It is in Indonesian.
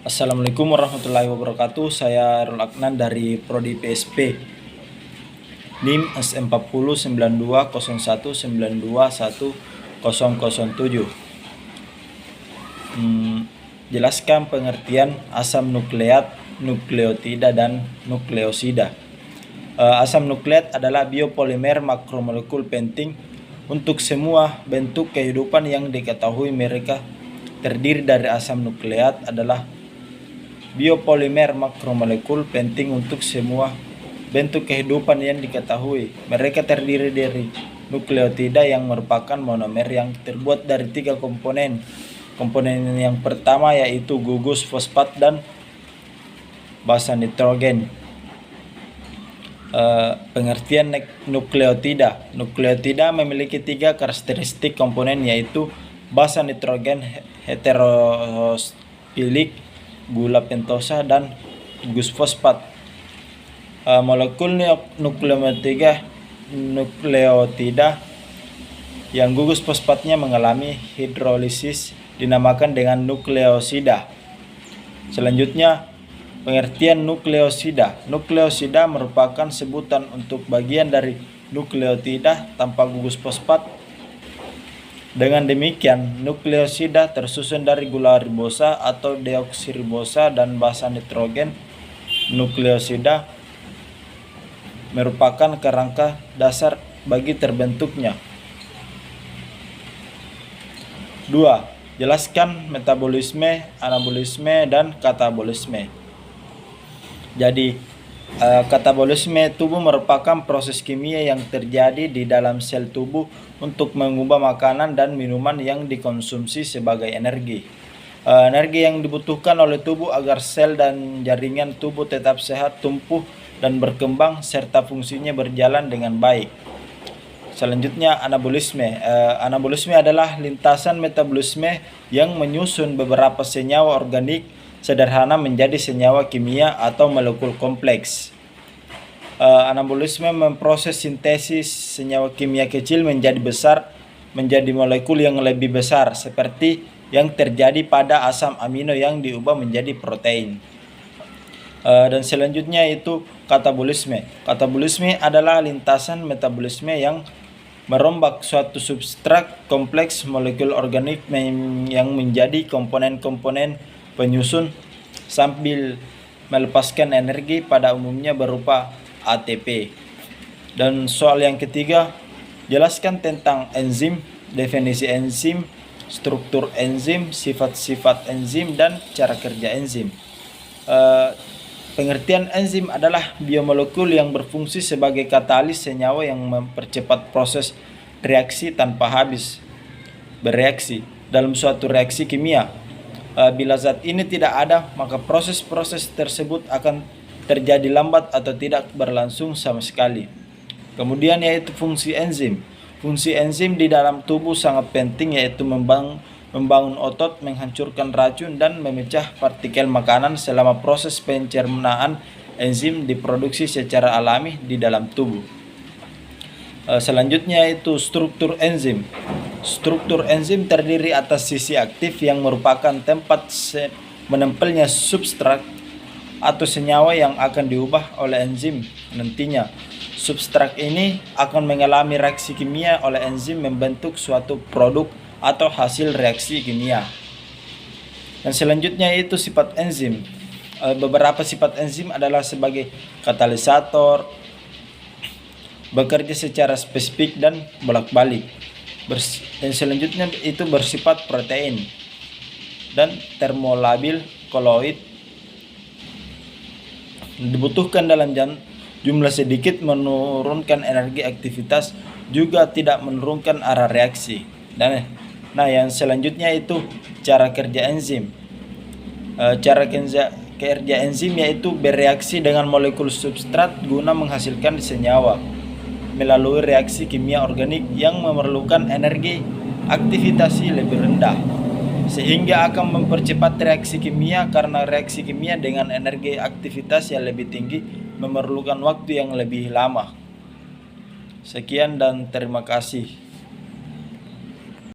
Assalamualaikum warahmatullahi wabarakatuh. Saya Errol Aknan dari Prodi PSP. NIM S409201921007. Jelaskan pengertian asam nukleat, nukleotida, dan nukleosida. Asam nukleat adalah biopolimer makromolekul penting untuk semua bentuk kehidupan yang diketahui. Mereka terdiri dari asam nukleat adalah biopolimer makromolekul penting untuk semua bentuk kehidupan yang diketahui. Mereka terdiri dari nukleotida yang merupakan monomer yang terbuat dari 3 komponen. Komponen yang pertama yaitu gugus fosfat dan basa nitrogen. Pengertian nukleotida. Nukleotida memiliki 3 karakteristik komponen yaitu basa nitrogen heterospilik, gula pentosa, dan gugus fosfat. Molekul nukleotida yang gugus fosfatnya mengalami hidrolisis dinamakan dengan nukleosida. Selanjutnya, pengertian nukleosida. Nukleosida merupakan sebutan untuk bagian dari nukleotida tanpa gugus fosfat. Dengan demikian, nukleosida tersusun dari gula ribosa atau deoksiribosa dan basa nitrogen. Nukleosida merupakan kerangka dasar bagi terbentuknya. 2. Jelaskan metabolisme, anabolisme, dan katabolisme. Jadi, katabolisme tubuh merupakan proses kimia yang terjadi di dalam sel tubuh untuk mengubah makanan dan minuman yang dikonsumsi sebagai energi. Energi yang dibutuhkan oleh tubuh agar sel dan jaringan tubuh tetap sehat, tumbuh, dan berkembang, serta fungsinya berjalan dengan baik. Selanjutnya, anabolisme. Anabolisme adalah lintasan metabolisme yang menyusun beberapa senyawa organik sederhana menjadi senyawa kimia atau molekul kompleks. Anabolisme memproses sintesis senyawa kimia kecil menjadi besar, menjadi molekul yang lebih besar, seperti yang terjadi pada asam amino yang diubah menjadi protein. Dan selanjutnya itu katabolisme. Katabolisme adalah lintasan metabolisme yang merombak suatu substrat kompleks molekul organik yang menjadi komponen-komponen penyusun sambil melepaskan energi, pada umumnya berupa ATP. Dan soal yang ketiga, jelaskan tentang enzim, definisi enzim, struktur enzim, sifat-sifat enzim, dan cara kerja enzim. Pengertian enzim adalah biomolekul yang berfungsi sebagai katalis senyawa yang mempercepat proses reaksi tanpa habis bereaksi dalam suatu reaksi kimia. Bila zat ini tidak ada, maka proses-proses tersebut akan terjadi lambat atau tidak berlangsung sama sekali. Kemudian yaitu fungsi enzim. Fungsi enzim di dalam tubuh sangat penting, yaitu membangun otot, menghancurkan racun, dan memecah partikel makanan. Selama proses pencernaan, enzim diproduksi secara alami di dalam tubuh. Selanjutnya itu struktur enzim. Struktur enzim terdiri atas sisi aktif yang merupakan tempat menempelnya substrat atau senyawa yang akan diubah oleh enzim nantinya. Substrat ini akan mengalami reaksi kimia oleh enzim membentuk suatu produk atau hasil reaksi kimia. Dan selanjutnya itu sifat enzim. Beberapa sifat enzim adalah sebagai katalisator, bekerja secara spesifik dan bolak-balik. Dan selanjutnya itu bersifat protein dan termolabil koloid, dibutuhkan dalam jumlah sedikit, menurunkan energi aktivitas, juga tidak menurunkan arah reaksi. Dan yang selanjutnya itu cara kerja enzim. Cara kerja enzim yaitu bereaksi dengan molekul substrat guna menghasilkan senyawa melalui reaksi kimia organik yang memerlukan energi aktivitasi lebih rendah, sehingga akan mempercepat reaksi kimia, karena reaksi kimia dengan energi aktivitas yang lebih tinggi memerlukan waktu yang lebih lama. Sekian dan terima kasih.